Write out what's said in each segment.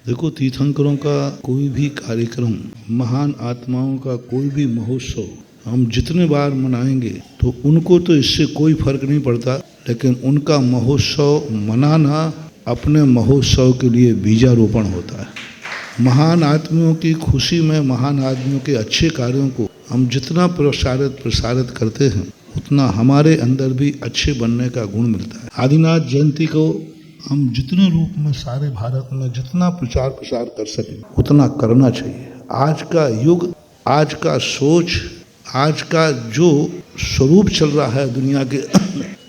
देखो, तीर्थंकरों का कोई भी कार्यक्रम, महान आत्माओं का कोई भी महोत्सव हम जितने बार मनाएंगे तो उनको तो इससे कोई फर्क नहीं पड़ता, लेकिन उनका महोत्सव मनाना अपने महोत्सव के लिए बीजारोपण होता है। महान आदमियों की खुशी में, महान आदमियों के अच्छे कार्यों को हम जितना प्रसारित करते हैं, उतना हमारे अंदर भी अच्छे बनने का गुण मिलता है। आदिनाथ जयंती को हम जितने रूप में सारे भारत में जितना प्रचार प्रसार कर सकें उतना करना चाहिए। आज का युग, आज का सोच, आज का जो स्वरूप चल रहा है दुनिया के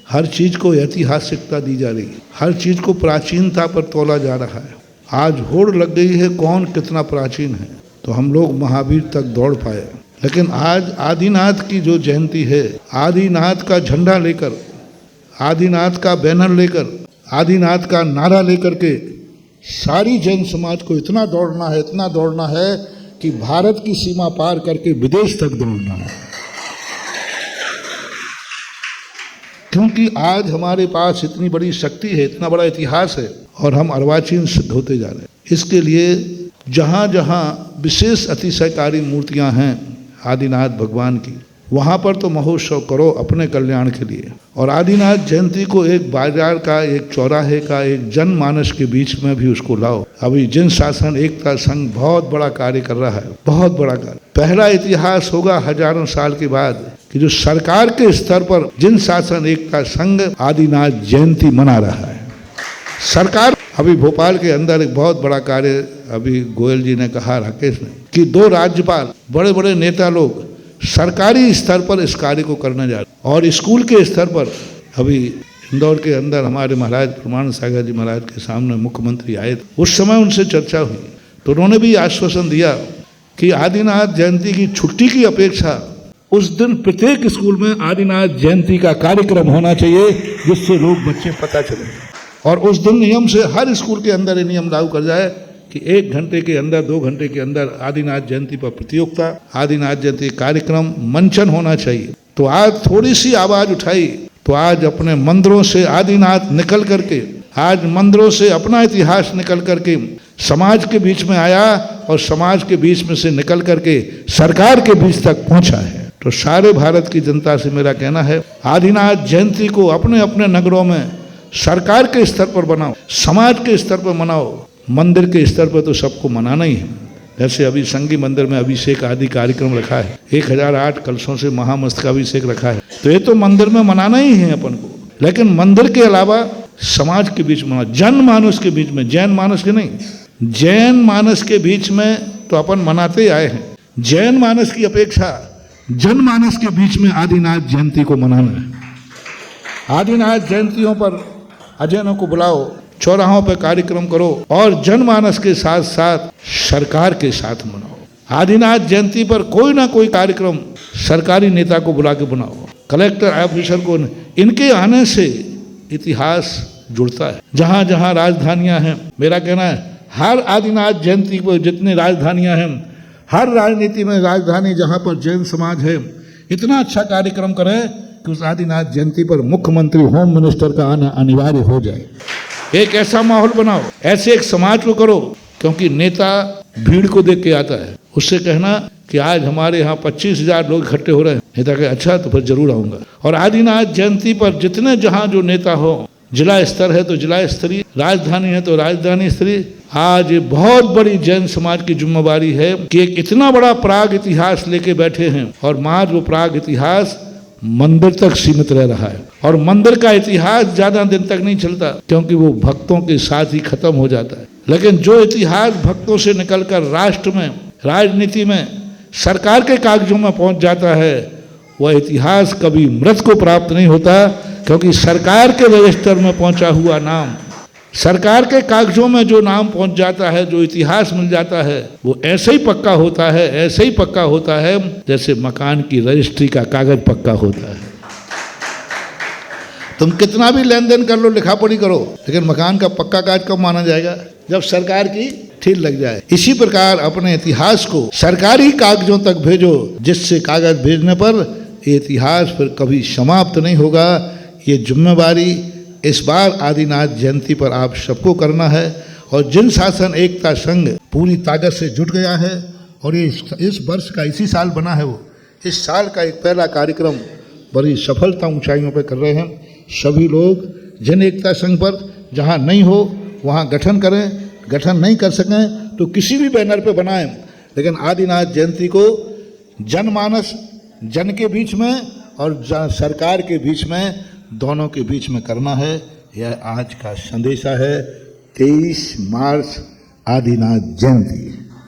हर चीज़ को ऐतिहासिकता दी जा रही है, हर चीज़ को प्राचीनता पर तोला जा रहा है। आज होड़ लग गई है कौन कितना प्राचीन है, तो हम लोग महावीर तक दौड़ पाए। लेकिन आज आदिनाथ की जो जयंती है, आदिनाथ का झंडा लेकर, आदिनाथ का बैनर लेकर, आदिनाथ का नारा लेकर के सारी जैन समाज को इतना दौड़ना है कि भारत की सीमा पार करके विदेश तक दौड़ना है। क्योंकि आज हमारे पास इतनी बड़ी शक्ति है, इतना बड़ा इतिहास है, और हम अर्वाचीन सिद्ध होते जा रहे हैं। इसके लिए जहाँ जहाँ विशेष अतिशयकारी मूर्तियाँ हैं आदिनाथ भगवान की, वहाँ पर तो महोत्सव करो अपने कल्याण के लिए। और आदिनाथ जयंती को एक बाजार का, एक चौराहे का, एक जनमानस के बीच में भी उसको लाओ। अभी जिन शासन एकता संघ बहुत बड़ा कार्य कर रहा है, बहुत बड़ा कार्य। पहला इतिहास होगा हजारों साल के बाद कि जो सरकार के स्तर पर जिन शासन एकता संघ आदिनाथ जयंती मना रहा है। सरकार अभी भोपाल के अंदर एक बहुत बड़ा कार्य, अभी गोयल जी ने कहा, राकेश ने, कि 2 राज्यपाल, बड़े बड़े नेता लोग सरकारी स्तर पर इस कार्य को करने जा रहे। और स्कूल के स्तर पर अभी इंदौर के अंदर हमारे महाराज प्रमाण सागर जी महाराज के सामने मुख्यमंत्री आए थे, उस समय उनसे चर्चा हुई तो उन्होंने भी आश्वासन दिया कि आदिनाथ जयंती की छुट्टी की अपेक्षा उस दिन प्रत्येक स्कूल में आदिनाथ जयंती का कार्यक्रम होना चाहिए, जिससे लोग बच्चे पता चले। और उस दिन नियम से हर स्कूल के अंदर ये नियम लागू कर जाए कि 1 घंटे के अंदर, 2 घंटे के अंदर आदिनाथ जयंती पर प्रतियोगिता, आदिनाथ जयंती कार्यक्रम, मंचन होना चाहिए। तो आज थोड़ी सी आवाज उठाई तो आज अपने मंदिरों से आदिनाथ निकल करके, आज मंदिरों से अपना इतिहास निकल करके समाज के बीच में आया, और समाज के बीच में से निकल करके सरकार के बीच तक पहुंचा है। तो सारे भारत की जनता से मेरा कहना है, आदिनाथ जयंती को अपने अपने नगरों में सरकार के स्तर पर बनाओ, समाज के स्तर पर मनाओ। मंदिर के स्तर पर तो सबको मनाना ही है। जैसे अभी संगी मंदिर में अभिषेक आदि कार्यक्रम रखा है, 1008 कलशों से महामस्तकाभिषेक रखा है, तो ये तो मंदिर में मनाना ही है अपन को। लेकिन मंदिर के अलावा समाज के बीच में, जनमानस के बीच में, जैन मानस के नहीं, जैन मानस के बीच में तो अपन मनाते आए हैं। जैन मानस की अपेक्षा जनमानस के बीच में आदिनाथ जयंती को मनाना है। आदिनाथ जयंतियों पर अजैनों को बुलाओ, चौराहों पर कार्यक्रम करो, और जनमानस के साथ साथ सरकार के साथ मनाओ। आदिनाथ जयंती पर कोई ना कोई कार्यक्रम सरकारी नेता को बुला के बनाओ, कलेक्टर ऑफिसर को। इनके आने से इतिहास जुड़ता है। जहाँ जहाँ राजधानियाँ हैं, मेरा कहना है हर आदिनाथ जयंती पर जितनी राजधानियाँ हैं, हर राजनीति में राजधानी जहाँ पर जैन समाज है, इतना अच्छा कार्यक्रम करें कि उस आदिनाथ जयंती पर मुख्यमंत्री, होम मिनिस्टर का आना अनिवार्य हो जाए। एक ऐसा माहौल बनाओ, ऐसे एक समाज को करो, क्योंकि नेता भीड़ को देख के आता है। उससे कहना कि आज हमारे यहाँ 25,000 लोग इकट्ठे हो रहे हैं, नेता कहे अच्छा तो फिर जरूर आऊँगा। और आदिनाथ जयंती पर जितने जहाँ जो नेता हो, जिला स्तर है तो जिला स्तरीय, राजधानी है तो राजधानी स्तरीय, आज ये बहुत बड़ी जैन समाज की जिम्मेवारी है कि एक इतना बड़ा प्राग इतिहास लेके बैठे हैं, और आज वो प्राग इतिहास मंदिर तक सीमित रह रहा है। और मंदिर का इतिहास ज्यादा दिन तक नहीं चलता, क्योंकि वो भक्तों के साथ ही खत्म हो जाता है। लेकिन जो इतिहास भक्तों से निकलकर राष्ट्र में, राजनीति में, सरकार के कागजों में पहुंच जाता है, वह इतिहास कभी मृत को प्राप्त नहीं होता, क्योंकि सरकार के रजिस्टर में पहुंचा हुआ नाम, सरकार के कागजों में जो नाम पहुंच जाता है, जो इतिहास मिल जाता है, वो ऐसे ही पक्का होता है, ऐसे ही पक्का होता है जैसे मकान की रजिस्ट्री का कागज पक्का होता है। तुम कितना भी लेन देन कर लो, लिखा पढ़ी करो, लेकिन मकान का पक्का कागज कब माना जाएगा? जब सरकार की ठीक लग जाए। इसी प्रकार अपने इतिहास को सरकारी कागजों तक भेजो, जिससे कागज भेजने पर ये इतिहास फिर कभी समाप्त नहीं होगा। ये जिम्मेवारी इस बार आदिनाथ जयंती पर आप सबको करना है। और जन शासन एकता संघ पूरी ताकत से जुट गया है और ये इस वर्ष का इसी साल बना है। वो इस साल का एक पहला कार्यक्रम बड़ी सफलता ऊंचाइयों पर कर रहे हैं। सभी लोग जन एकता संघ पर जहां नहीं हो वहां गठन करें, गठन नहीं कर सकें तो किसी भी बैनर पे बनाएं, लेकिन आदिनाथ जयंती को जनमानस जन के बीच में और सरकार के बीच में, दोनों के बीच में करना है। यह आज का संदेशा है। 23 मार्च आदिनाथ जयंती।